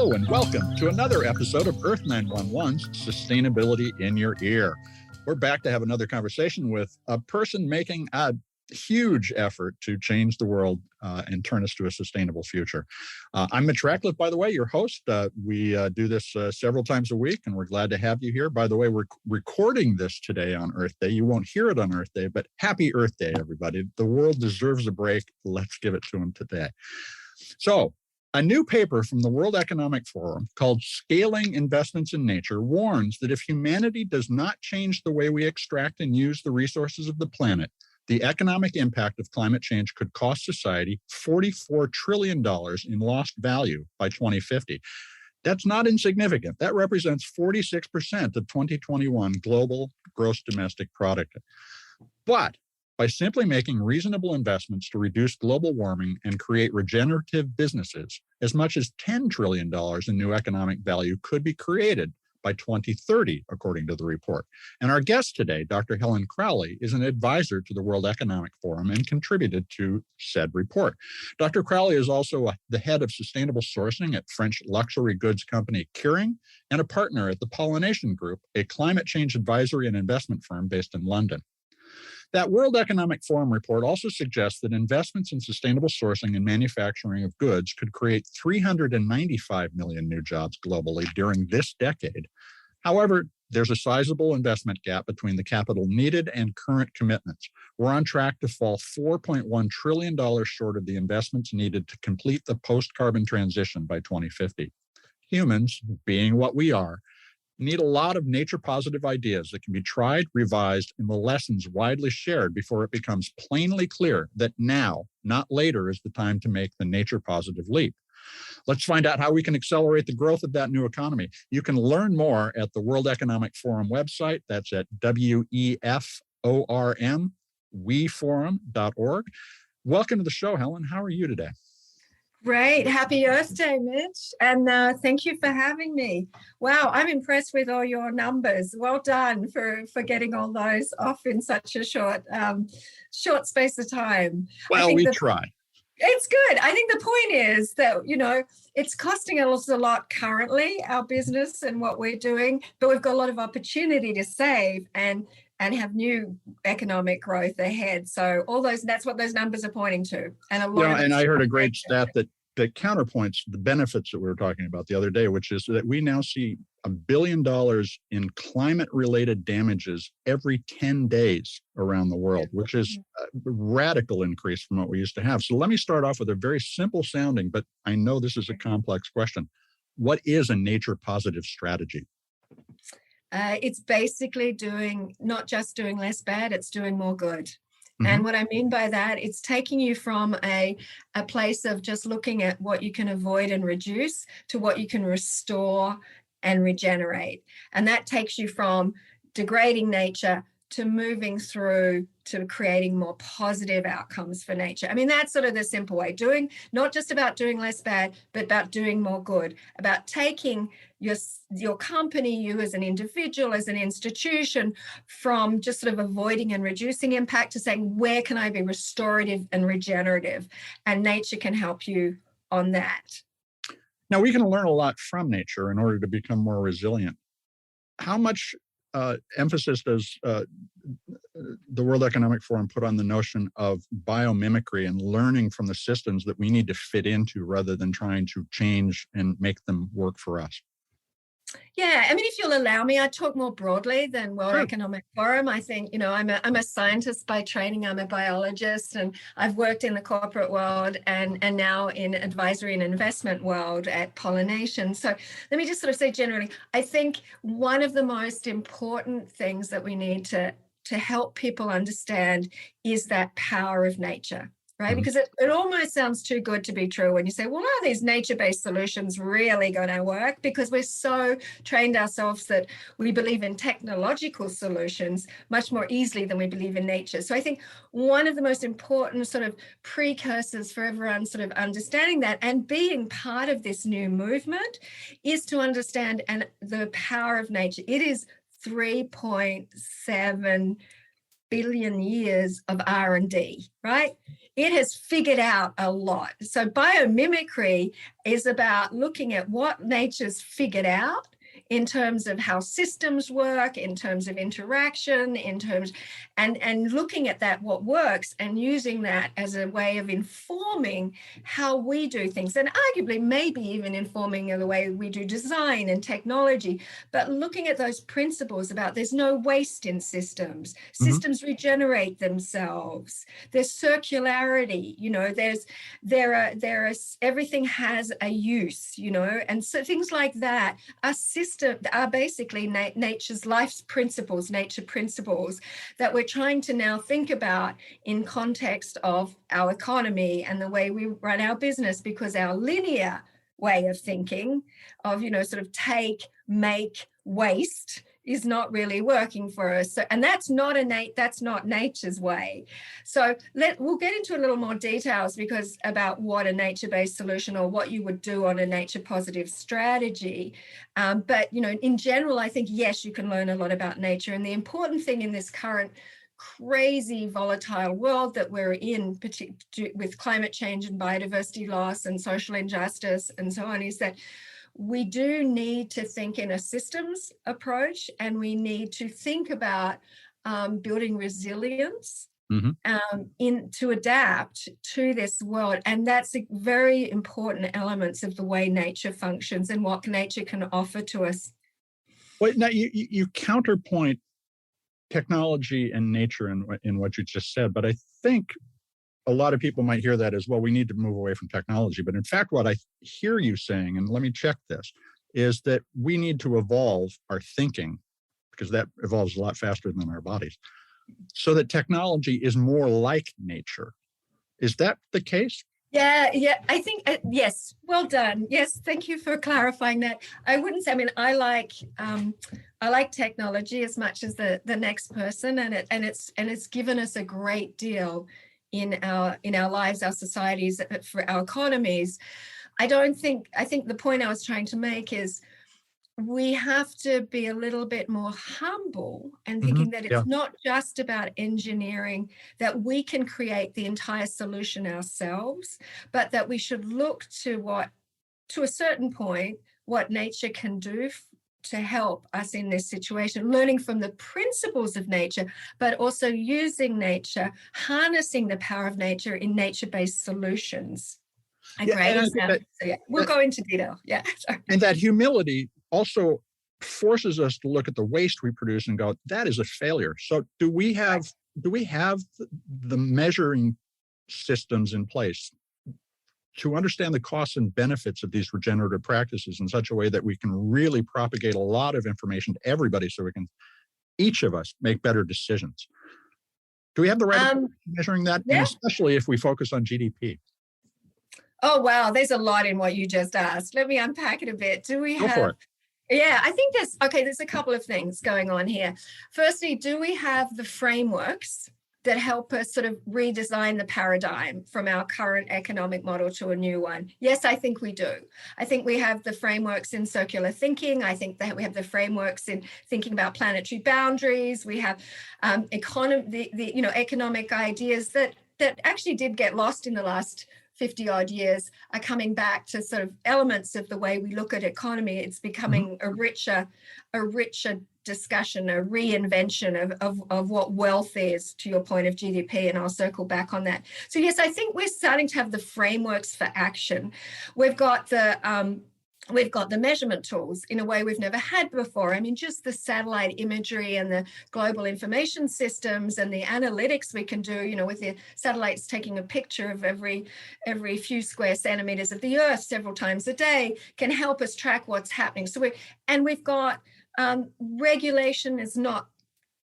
Hello and welcome to another episode of Earth911's Sustainability in Your Ear. We're back to have another conversation with a person making a huge effort to change the world and turn us to a sustainable future. I'm Mitch Ratcliffe, by the way, your host. We do this several times a week, and we're glad to have you here. By the way, we're recording this today on Earth Day. You won't hear it on Earth Day, but happy Earth Day, everybody. The world deserves a break. Let's give it to them today. So, a new paper from the World Economic Forum called Scaling Investments in Nature warns that if humanity does not change the way we extract and use the resources of the planet, the economic impact of climate change could cost society $44 trillion in lost value by 2050. That's not insignificant. That represents 46% of 2021 global gross domestic product. But by simply making reasonable investments to reduce global warming and create regenerative businesses, as much as $10 trillion in new economic value could be created by 2030, according to the report. And our guest today, Dr. Helen-Crowley, is an advisor to the World Economic Forum and contributed to said report. Dr. Crowley is also the head of sustainable sourcing at French luxury goods company Kering and a partner at the Pollination Group, a climate change advisory and investment firm based in London. That World Economic Forum report also suggests that investments in sustainable sourcing and manufacturing of goods could create 395 million new jobs globally during this decade. However, there's a sizable investment gap between the capital needed and current commitments. We're on track to fall $4.1 trillion short of the investments needed to complete the post-carbon transition by 2050. Humans, being what we are, need a lot of nature-positive ideas that can be tried, revised, and the lessons widely shared before it becomes plainly clear that now, not later, is the time to make the nature-positive leap. Let's find out how we can accelerate the growth of that new economy. You can learn more at the World Economic Forum website. That's at WEFORM, weforum.org. Welcome to the show, Helen. How are you today? Great. Happy Earth Day, Mitch. And thank you for having me. Wow, I'm impressed with all your numbers. Well done for getting all those off in such a short space of time. Well, we try. It's good. I think the point is that, it's costing us a lot currently, our business and what we're doing, but we've got a lot of opportunity to save and have new economic growth ahead. So that's what those numbers are pointing to. And I heard a great stat that counterpoints the benefits that we were talking about the other day, which is that we now see $1 billion in climate-related damages every 10 days around the world, which is a radical increase from what we used to have. So let me start off with a very simple sounding, but I know this is a complex question. What is a nature-positive strategy? It's basically not just doing less bad, it's doing more good. Mm-hmm. And what I mean by that, it's taking you from a place of just looking at what you can avoid and reduce to what you can restore and regenerate. And that takes you from degrading nature to moving through to creating more positive outcomes for nature. I mean, that's sort of the simple way. Not just about doing less bad, but about doing more good, about taking your company, you as an individual, as an institution, from just sort of avoiding and reducing impact to saying, where can I be restorative and regenerative? And nature can help you on that. Now, we can learn a lot from nature in order to become more resilient. How much emphasis does the World Economic Forum put on the notion of biomimicry and learning from the systems that we need to fit into rather than trying to change and make them work for us? Yeah, I mean, if you'll allow me, I'd talk more broadly than World Economic Forum. I think, I'm a scientist by training. I'm a biologist, and I've worked in the corporate world and now in advisory and investment world at Pollination. So let me just sort of say generally, I think one of the most important things that we need to help people understand is that power of nature. Right? Mm-hmm. Because it almost sounds too good to be true when you say, well, are these nature-based solutions really going to work? Because we're so trained ourselves that we believe in technological solutions much more easily than we believe in nature. So I think one of the most important sort of precursors for everyone sort of understanding that and being part of this new movement is to understand the power of nature. It is 3.7 billion years of R&D, right? It has figured out a lot. So biomimicry is about looking at what nature's figured out in terms of how systems work, in terms of interaction, in terms, and looking at that, what works, and using that as a way of informing how we do things, and arguably maybe even informing the way we do design and technology, but looking at those principles about there's no waste in systems. Systems regenerate themselves. There's circularity, everything has a use, and so things like that are basically nature's life's principles, nature principles that we're trying to now think about in context of our economy and the way we run our business, because our linear way of thinking of, sort of take, make, waste is not really working for us. So, and that's not nature's way. So we'll get into a little more details about what a nature-based solution or what you would do on a nature positive strategy. But, in general, I think, yes, you can learn a lot about nature. And the important thing in this current crazy volatile world that we're in, particularly with climate change and biodiversity loss and social injustice and so on, is that we do need to think in a systems approach, and we need to think about building resilience to adapt to this world. And that's a very important elements of the way nature functions and what nature can offer to us. Well, now you counterpoint technology and nature in what you just said, but I think a lot of people might hear that as well. We need to move away from technology. But in fact, what I hear you saying, and let me check this, is that we need to evolve our thinking, because that evolves a lot faster than our bodies, so that technology is more like nature. Is that the case? Yeah, I think, yes, well done. Yes, thank you for clarifying that. I wouldn't say, I like technology as much as the next person, and it's given us a great deal in our lives, our societies, for our economies. I think the point I was trying to make is we have to be a little bit more humble and thinking that it's not just about engineering, that we can create the entire solution ourselves, but that we should look to a certain point, what nature can do to help us in this situation, learning from the principles of nature, but also using nature, harnessing the power of nature in nature-based solutions. We'll go into detail. Yeah. Sorry. And that humility also forces us to look at the waste we produce and go, that is a failure. So do we have the measuring systems in place to understand the costs and benefits of these regenerative practices in such a way that we can really propagate a lot of information to everybody so we can, each of us, make better decisions? Do we have the right approach to measuring that? Yeah. And especially if we focus on GDP. Oh, wow. There's a lot in what you just asked. Let me unpack it a bit. Do we have... Go for it. Yeah, I think there's a couple of things going on here. Firstly, do we have the frameworks that help us sort of redesign the paradigm from our current economic model to a new one? Yes, I think we do. I think we have the frameworks in circular thinking. I think that we have the frameworks in thinking about planetary boundaries. We have economic ideas that actually did get lost in the last 50 odd years are coming back to sort of elements of the way we look at economy. It's becoming a richer discussion, a reinvention of what wealth is, to your point of GDP, and I'll circle back on that. So yes, I think we're starting to have the frameworks for action. We've got the measurement tools in a way we've never had before. Just the satellite imagery and the global information systems and the analytics we can do, with the satellites taking a picture of every few square centimeters of the Earth several times a day, can help us track what's happening. So we've got regulation is not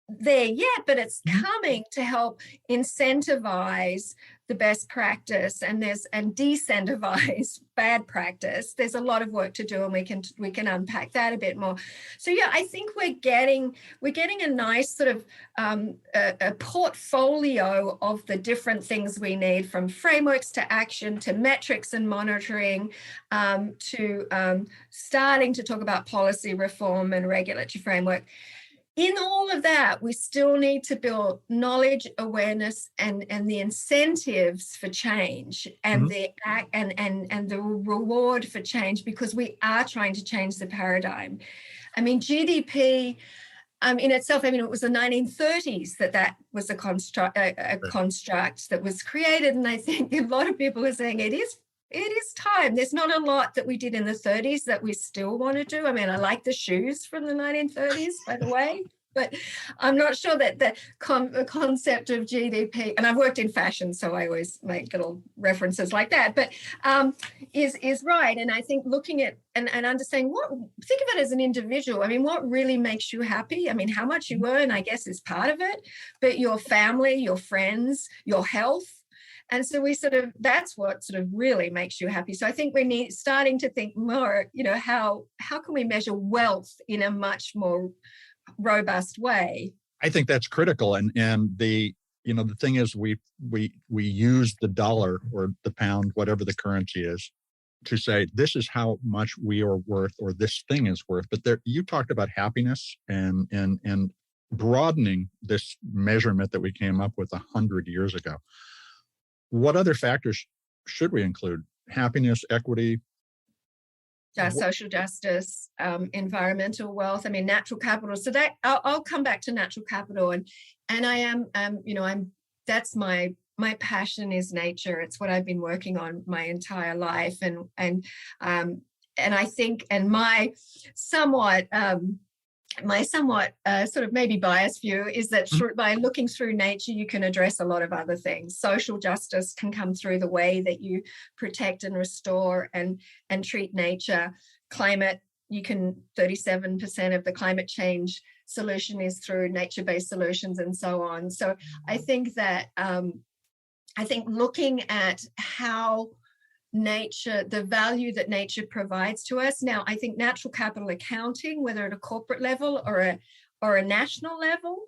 there yet, but it's coming to help incentivize the best practice and decentivize bad practice. There's a lot of work to do, and we can unpack that a bit more. So yeah, I think we're getting a nice sort of a portfolio of the different things we need, from frameworks to action to metrics and monitoring, to starting to talk about policy reform and regulatory framework. in all of that, we still need to build knowledge, awareness, and the incentives for change, and the reward for change, because we are trying to change the paradigm. I mean, GDP in itself, I mean, it was the 1930s that was a construct that was created, and I think a lot of people are saying it is time. There's not a lot that we did in the 30s that we still want to do. I mean, I like the shoes from the 1930s, by the way, but I'm not sure that the concept of GDP, and I've worked in fashion, so I always make little references like that, but is right. And I think looking at and understanding think of it as an individual. I mean, what really makes you happy? I mean, how much you earn, I guess, is part of it, but your family, your friends, your health. And so that's what sort of really makes you happy. So I think we starting to think more, how can we measure wealth in a much more robust way? I think that's critical. And the thing is, we use the dollar or the pound, whatever the currency is, to say this is how much we are worth, or this thing is worth. But you talked about happiness and broadening this measurement that we came up with 100 years ago. What other factors should we include? Happiness, equity, social justice, environmental wealth. I mean, natural capital. So that I'll come back to natural capital, and I am, that's my passion is nature. It's what I've been working on my entire life, and I think, and my somewhat sort of maybe biased view is that by looking through nature, you can address a lot of other things. Social justice can come through the way that you protect and restore and treat nature. Climate, 37% of the climate change solution is through nature-based solutions and so on. So I think that, looking at how nature, the value that nature provides to us. Now, I think natural capital accounting, whether at a corporate level or a national level,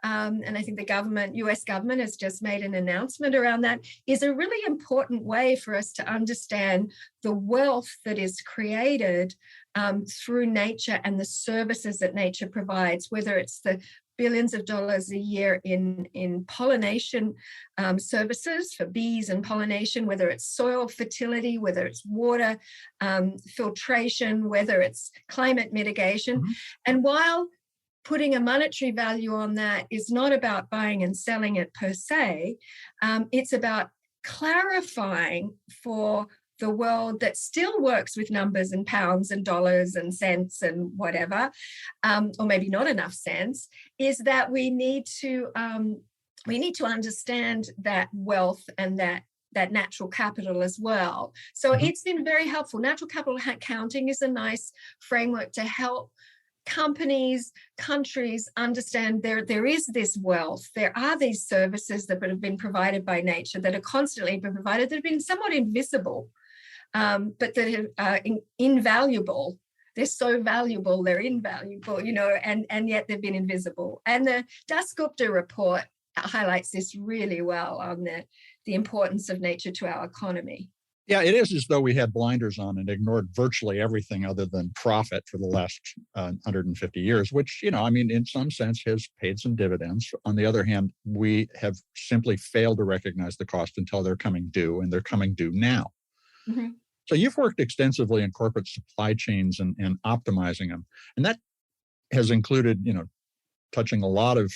and I think the US government has just made an announcement around that, is a really important way for us to understand the wealth that is created through nature and the services that nature provides, whether it's the billions of dollars a year in pollination services for bees and pollination, whether it's soil fertility, whether it's water filtration, whether it's climate mitigation. And while putting a monetary value on that is not about buying and selling it per se, it's about clarifying for the world that still works with numbers and pounds and dollars and cents and whatever, or maybe not enough cents, is that we need to understand that wealth and that natural capital as well. So it's been very helpful. Natural capital accounting is a nice framework to help companies, countries understand there is this wealth. There are these services that have been provided by nature that are constantly been provided that have been somewhat invisible, but that are invaluable. They're so valuable, they're invaluable, and yet they've been invisible. And the Dasgupta report highlights this really well on the importance of nature to our economy. Yeah, it is as though we had blinders on and ignored virtually everything other than profit for the last 150 years, which, in some sense has paid some dividends. On the other hand, we have simply failed to recognize the cost until they're coming due, and they're coming due now. So you've worked extensively in corporate supply chains and optimizing them. And that has included, touching a lot of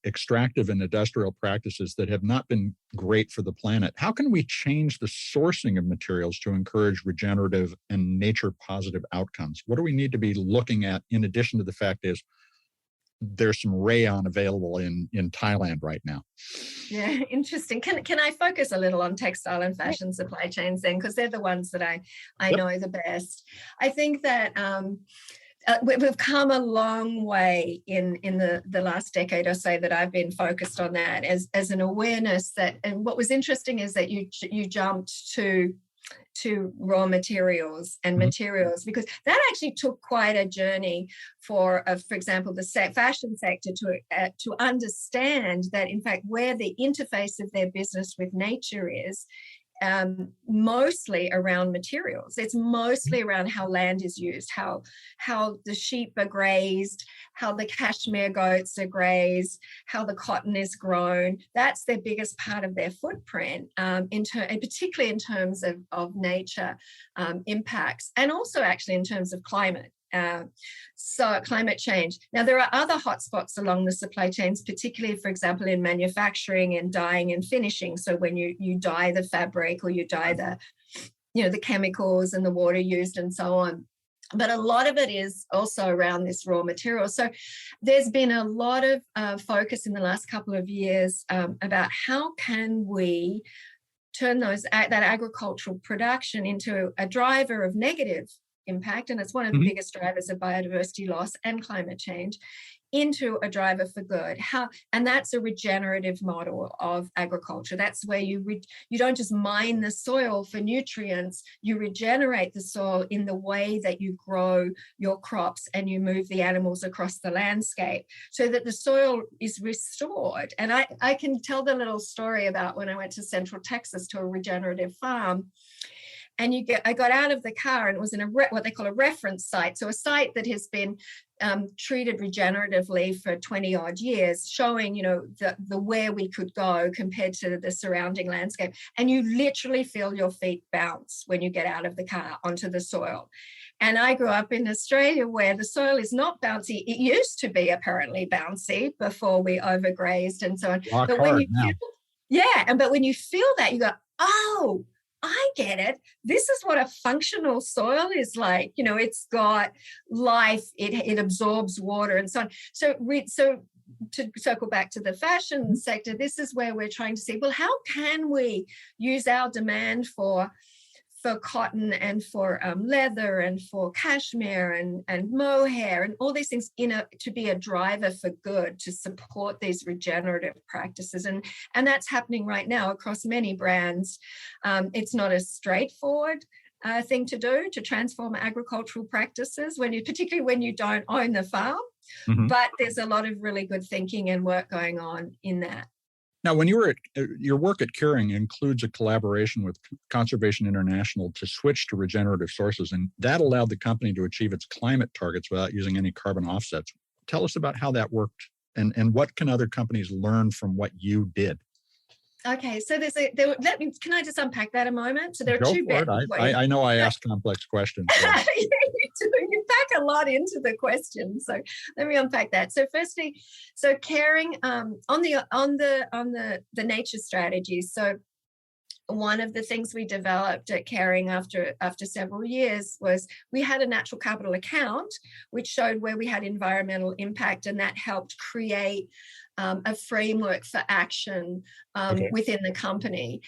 extractive and industrial practices that have not been great for the planet. How can we change the sourcing of materials to encourage regenerative and nature-positive outcomes? What do we need to be looking at, in addition to the fact is there's some rayon available in Thailand right now? Yeah, interesting. Can I focus a little on textile and fashion supply chains then? Because they're the ones that I know the best. I think that we've come a long way in the last decade or so that I've been focused on that as an awareness that, and what was interesting is that you jumped to raw materials and materials, because that actually took quite a journey for example, the fashion sector to understand that, in fact, where the interface of their business with nature is mostly around materials. It's mostly around how land is used, how the sheep are grazed, how the cashmere goats are grazed, how the cotton is grown. That's their biggest part of their footprint, and particularly in terms of nature impacts, and also actually in terms of climate. So climate change. Now, there are other hotspots along the supply chains, particularly, for example, in manufacturing and dyeing and finishing. So when you dye the fabric, or you dye the chemicals and the water used and so on. But a lot of it is also around this raw material. So there's been a lot of focus in the last couple of years about how can we turn that agricultural production into a driver of negative impact, and it's one of the biggest drivers of biodiversity loss and climate change, into a driver for good. And that's a regenerative model of agriculture. That's where you don't just mine the soil for nutrients, you regenerate the soil in the way that you grow your crops and you move the animals across the landscape so that the soil is restored. And I can tell the little story about when I went to Central Texas to a regenerative farm. And I got out of the car, and it was in what they call a reference site. So a site that has been treated regeneratively for 20 odd years, showing, the where we could go compared to the surrounding landscape. And you literally feel your feet bounce when you get out of the car onto the soil. And I grew up in Australia where the soil is not bouncy. It used to be apparently bouncy before we overgrazed and so on. But when you feel that, you go, oh, I get it. This is what a functional soil is like. It's got life. It absorbs water and so on. So to circle back to the fashion sector, this is where we're trying to see, well, how can we use our demand for cotton and for leather and for cashmere and mohair and all these things to be a driver for good, to support these regenerative practices. And that's happening right now across many brands. It's not a straightforward thing to do, to transform agricultural practices, particularly when you don't own the farm. But there's a lot of really good thinking and work going on in that. Now, when your work at Kering includes a collaboration with Conservation International to switch to regenerative sources, and that allowed the company to achieve its climate targets without using any carbon offsets. Tell us about how that worked, and what can other companies learn from what you did? Okay, so can I just unpack that a moment? So there are two bits. I know I ask complex questions. So. You pack a lot into the question, so let me unpack that. So firstly, Kering on the nature strategy. So one of the things we developed at Kering after several years was we had a natural capital account which showed where we had environmental impact, and that helped create a framework for action within the company.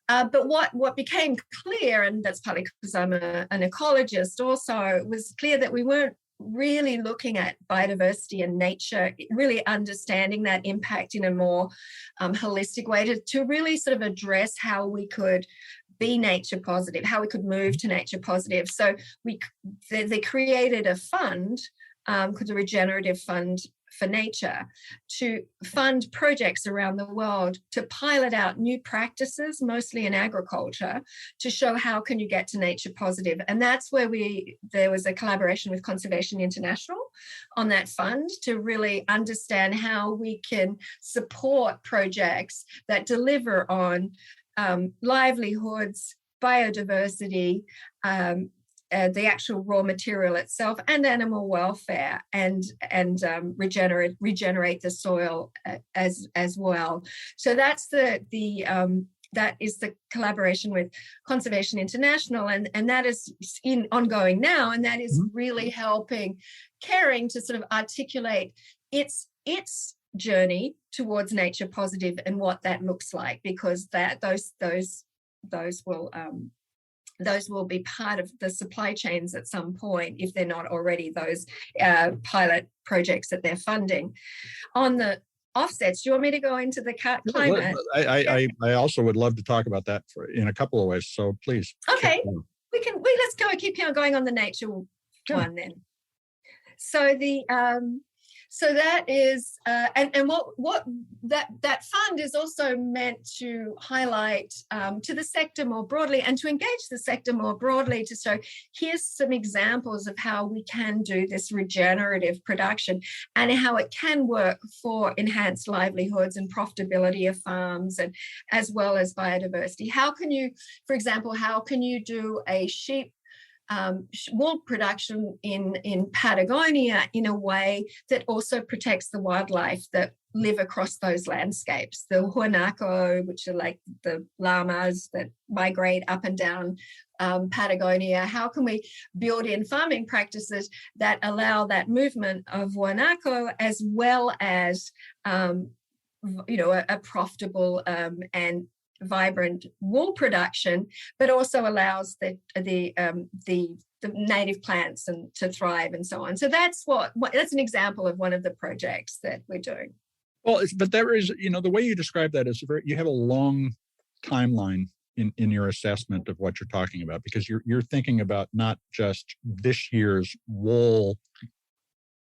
But what became clear, and that's partly because I'm an ecologist also, it was clear that we weren't really looking at biodiversity and nature, really understanding that impact in a more holistic way to really sort of address how we could be nature positive, how we could move to nature positive. So they created a fund called the Regenerative Fund for Nature to fund projects around the world to pilot out new practices, mostly in agriculture, to show how can you get to nature positive. And that's where there was a collaboration with Conservation International on that fund to really understand how we can support projects that deliver on livelihoods, biodiversity, the actual raw material itself, and animal welfare, and regenerate the soil as well. So that's that is the collaboration with Conservation International, and that is ongoing now, and that is really helping Kering to sort of articulate its journey towards nature positive and what that looks like, because those will be part of the supply chains at some point, if they're not already those pilot projects that they're funding. On the offsets, do you want me to go into the climate? I also would love to talk about that in a couple of ways, so please. Okay, let's keep on going on the nature one then. So So that is, and what that fund is also meant to highlight to the sector more broadly, and to engage the sector more broadly, to show here's some examples of how we can do this regenerative production and how it can work for enhanced livelihoods and profitability of farms, and as well as biodiversity. How can you, for example, how can you do a sheep wool production in Patagonia in a way that also protects the wildlife that live across those landscapes? The huanaco, which are like the llamas that migrate up and down Patagonia. How can we build in farming practices that allow that movement of huanaco, as well as a profitable and vibrant wool production, but also allows the native plants and to thrive and so on. So that's that's an example of one of the projects that we're doing. Well, but there is, the way you describe that is you have a long timeline in your assessment of what you're talking about, because you're thinking about not just this year's wool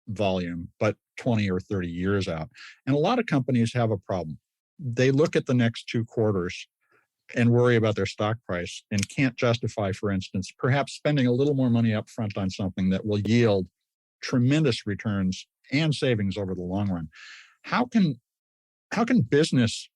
volume, but 20 or 30 years out. And a lot of companies have a problem. They look at the next 2 quarters and worry about their stock price and can't justify, for instance, perhaps spending a little more money up front on something that will yield tremendous returns and savings over the long run. How can business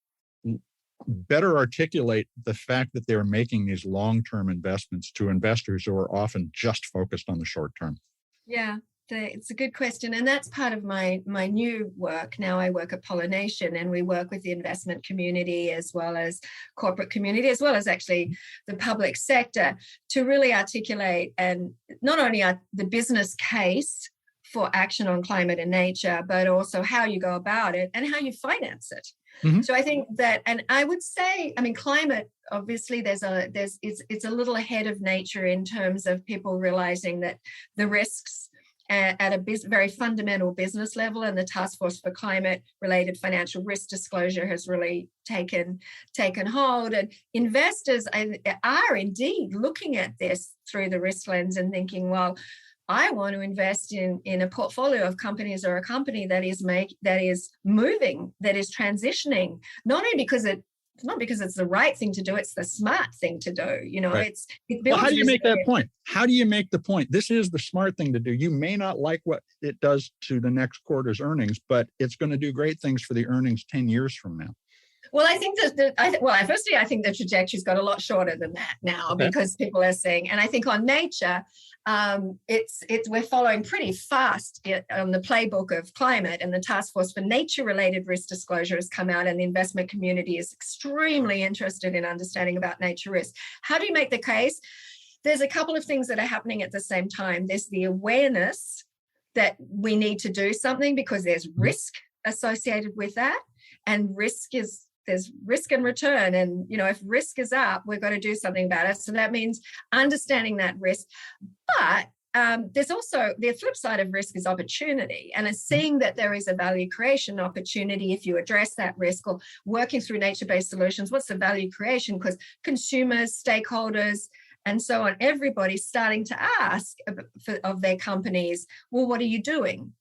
better articulate the fact that they're making these long-term investments to investors who are often just focused on the short term? Yeah. It's a good question, and that's part of my new work. Now I work at Pollination, and we work with the investment community as well as corporate community, as well as actually the public sector, to really articulate and not only the business case for action on climate and nature, but also how you go about it and how you finance it. Mm-hmm. So I think that, and I would say, climate, obviously it's a little ahead of nature in terms of people realizing that the risks at a very fundamental business level, and the Task Force for Climate-Related Financial Risk Disclosure has really taken hold. And investors are indeed looking at this through the risk lens and thinking, well, I want to invest in a portfolio of companies, or a company that is moving, that is transitioning, not because it's the right thing to do, it's the smart thing to do. Right. Well, how do you make that point? How do you make the point? This is the smart thing to do. You may not like what it does to the next quarter's earnings, but it's going to do great things for the earnings 10 years from now. Well, I think firstly, I think the trajectory's got a lot shorter than that now, because people are seeing, and I think on nature, we're following pretty fast on the playbook of climate, and the Task Force for Nature-Related Risk Disclosure has come out, and the investment community is extremely interested in understanding about nature risk. How do you make the case? There's a couple of things that are happening at the same time. There's the awareness that we need to do something because there's risk associated with that, and there's risk and return. And, if risk is up, we've got to do something about it. So that means understanding that risk. But there's also the flip side of risk is opportunity. And it's seeing that there is a value creation opportunity if you address that risk, or working through nature-based solutions. What's the value creation? Because consumers, stakeholders, and so on, everybody's starting to ask of their companies, well, what are you doing?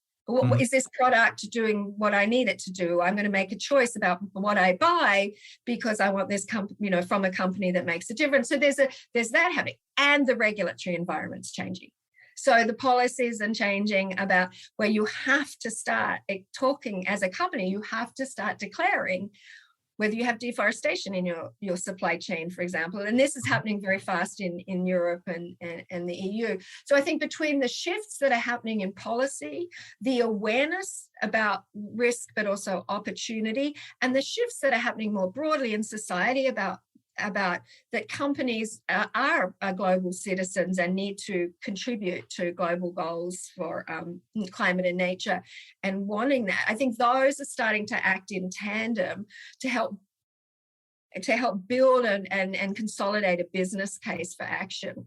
Is this product doing what I need it to do? I'm going to make a choice about what I buy because I want this from a company that makes a difference. So there's that happening, and the regulatory environment's changing. So the policies are changing about where you have to start talking as a company. You have to start declaring whether you have deforestation in your supply chain, for example. And this is happening very fast in Europe and the EU. So I think between the shifts that are happening in policy, the awareness about risk, but also opportunity, and the shifts that are happening more broadly in society about that companies are global citizens and need to contribute to global goals for climate and nature, and wanting that. I think those are starting to act in tandem to help build and consolidate a business case for action.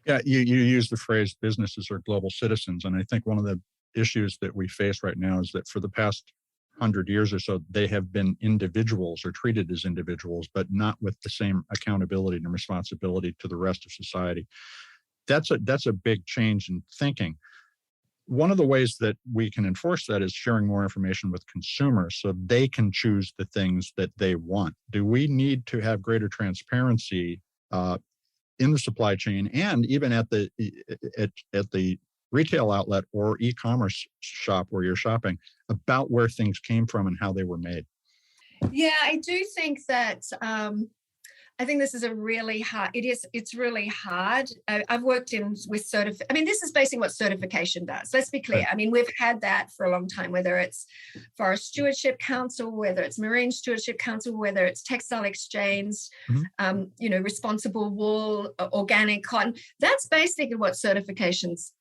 Yeah, you use the phrase businesses are global citizens. And I think one of the issues that we face right now is that for the past 100 years or so, they have been individuals or treated as individuals, but not with the same accountability and responsibility to the rest of society. That's a big change in thinking. one of the ways that we can enforce that is sharing more information with consumers so they can choose the things that they want. Do we need to have greater transparency in the supply chain and even at the retail outlet or e-commerce shop where you're shopping about where things came from and how they were made? Yeah, I do think that I think this is a really hard, it's really hard. I've worked with this is basically what certification does. Let's be clear. Right. I mean, we've had that for a long time, whether it's Forest Stewardship Council, whether it's Marine Stewardship Council, whether it's Textile Exchange, responsible wool, organic cotton. That's basically what certifications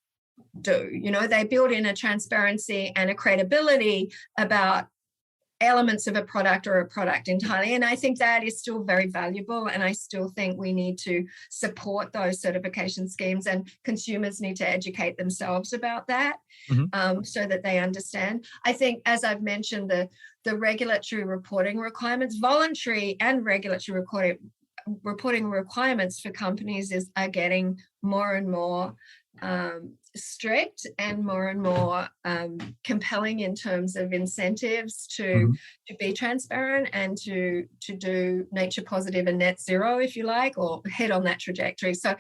do. They build in a transparency and a credibility about elements of a product or a product entirely. And I think that is still very valuable. And I still think we need to support those certification schemes, and consumers need to educate themselves about that so that they understand. I think, as I've mentioned, the regulatory reporting requirements, voluntary and regulatory reporting requirements for companies are getting more and more strict and more compelling in terms of incentives to be transparent and to do nature positive and net zero, if you like, or head on that trajectory. So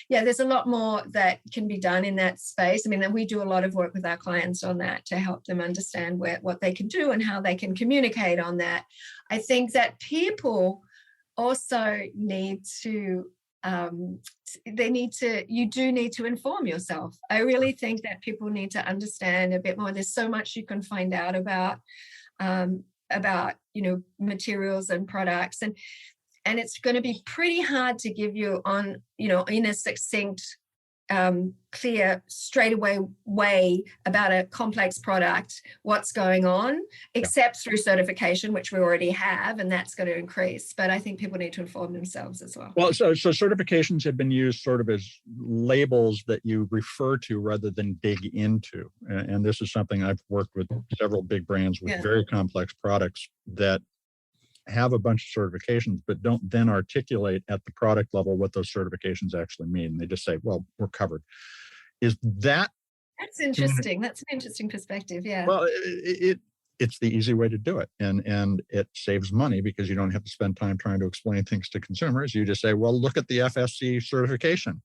yeah, there's a lot more that can be done in that space. I mean, we do a lot of work with our clients on that to help them understand what they can do and how they can communicate on that. I think that people also need to you do need to inform yourself. I really think that people need to understand a bit more. There's so much you can find out about materials and products, and it's going to be pretty hard to give you in a succinct, clear, straightaway way about a complex product what's going on, except through certification, which we already have, and that's going to increase. But I think people need to inform themselves as well. Well, so certifications have been used sort of as labels that you refer to rather than dig into. And this is something I've worked with several big brands with very complex products that have a bunch of certifications, but don't then articulate at the product level what those certifications actually mean. They just say, well, we're covered. Is that... That's interesting. That's an interesting perspective, yeah. Well, it's the easy way to do it. And it saves money because you don't have to spend time trying to explain things to consumers. You just say, well, look at the FSC certification.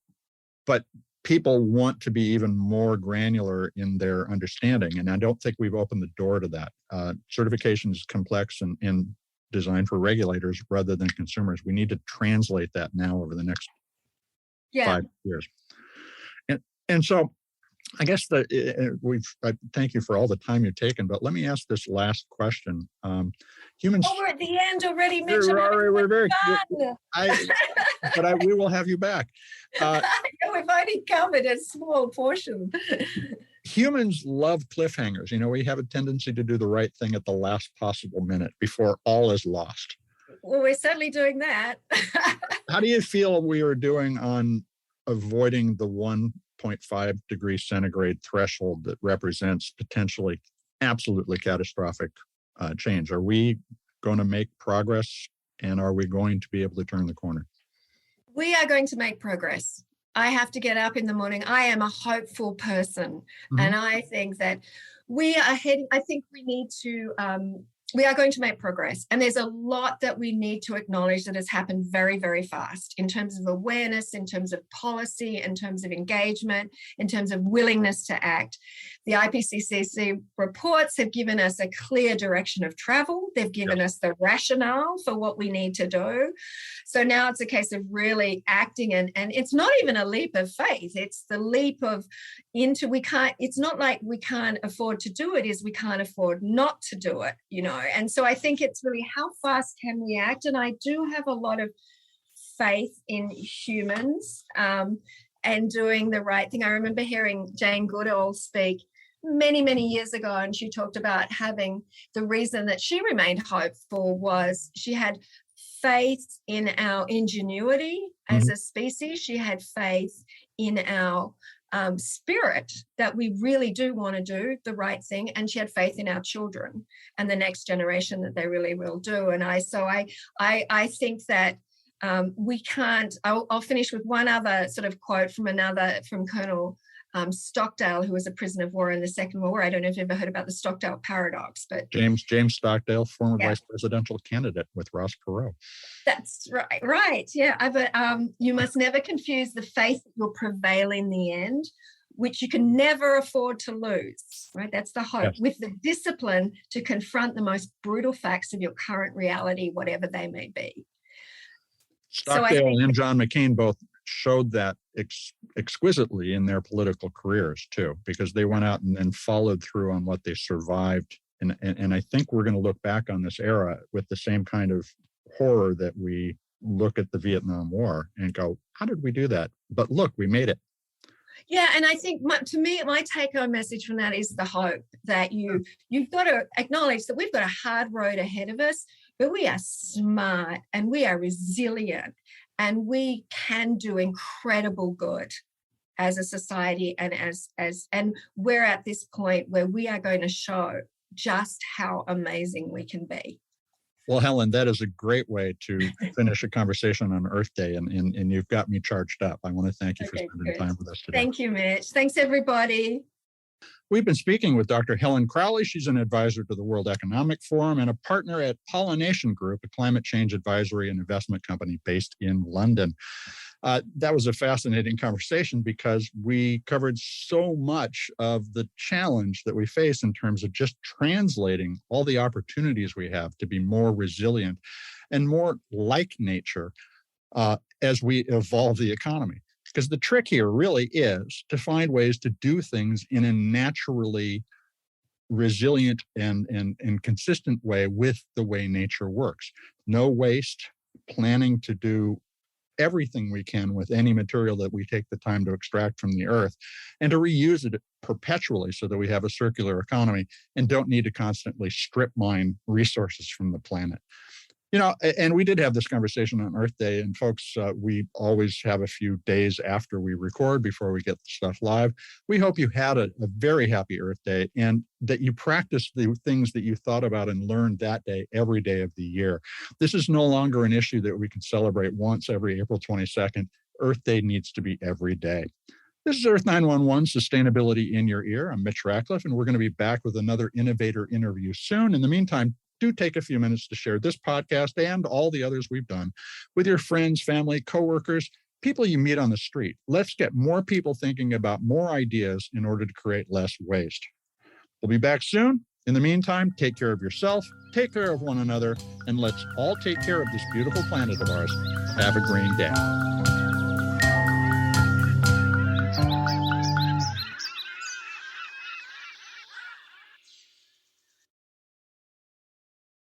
But people want to be even more granular in their understanding. And I don't think we've opened the door to that. Certification is complex and designed for regulators rather than consumers. We need to translate that now over the next 5 years. And so I guess I thank you for all the time you've taken, but let me ask this last question. Humans. Oh, we're at the end already, Mitch. We're very but we will have you back. We've only covered a small portion. Humans love cliffhangers. We have a tendency to do the right thing at the last possible minute before all is lost. Well, we're certainly doing that. How do you feel we are doing on avoiding the 1.5 degrees centigrade threshold that represents potentially absolutely catastrophic change? Are we going to make progress, and are we going to be able to turn the corner? We are going to make progress. I have to get up in the morning. I am a hopeful person. And I think that we are heading, I think we need to, we are going to make progress. And there's a lot that we need to acknowledge that has happened very, very fast in terms of awareness, in terms of policy, in terms of engagement, in terms of willingness to act. The IPCC reports have given us a clear direction of travel. They've given us the rationale for what we need to do. So now it's a case of really acting, and it's not even a leap of faith. It's the leap of it's not like we can't afford to do it, is we can't afford not to do it, And so I think it's really how fast can we act? And I do have a lot of faith in humans and doing the right thing. I remember hearing Jane Goodall speak many, many years ago, and she talked about having the reason that she remained hopeful was she had faith in our ingenuity as a species. She had faith in our spirit that we really do want to do the right thing, and she had faith in our children and the next generation that they really will do. And I think that we can't. I'll finish with one other sort of quote from Colonel Stockdale, who was a prisoner of war in the Second World War. I don't know if you've ever heard about the Stockdale paradox, but James Stockdale, former vice presidential candidate with Ross Perot. That's right. Right. Yeah. But you must never confuse the faith that you'll prevail in the end, which you can never afford to lose, right? That's the hope, with the discipline to confront the most brutal facts of your current reality, whatever they may be. Stockdale and John McCain both showed that exquisitely in their political careers too, because they went out and followed through on what they survived. And I think we're going to look back on this era with the same kind of horror that we look at the Vietnam War and go, how did we do that? But look, we made it. Yeah, and I think to me, my take-home message from that is the hope that you've got to acknowledge that we've got a hard road ahead of us, but we are smart and we are resilient and we can do incredible good as a society, and and we're at this point where we are going to show just how amazing we can be. Well, Helen, that is a great way to finish a conversation on Earth Day, and you've got me charged up. I want to thank you for spending time with us today. Thank you, Mitch. Thanks, everybody. We've been speaking with Dr. Helen-Crowley. She's an advisor to the World Economic Forum and a partner at Pollination Group, a climate change advisory and investment company based in London. That was a fascinating conversation because we covered so much of the challenge that we face in terms of just translating all the opportunities we have to be more resilient and more like nature as we evolve the economy. Because the trick here really is to find ways to do things in a naturally resilient and consistent way with the way nature works. No waste, planning to do everything we can with any material that we take the time to extract from the earth, and to reuse it perpetually so that we have a circular economy and don't need to constantly strip mine resources from the planet. You know, and we did have this conversation on Earth Day, and folks, we always have a few days after we record before we get the stuff live. We hope you had a very happy Earth Day and that you practice the things that you thought about and learned that day every day of the year. This is no longer an issue that we can celebrate once every April 22nd. Earth Day needs to be every day. This is Earth 911, Sustainability in Your Ear. I'm Mitch Ratcliffe, and we're going to be back with another innovator interview soon. In the meantime, do take a few minutes to share this podcast and all the others we've done with your friends, family, coworkers, people you meet on the street. Let's get more people thinking about more ideas in order to create less waste. We'll be back soon. In the meantime, take care of yourself, take care of one another, and let's all take care of this beautiful planet of ours. Have a green day.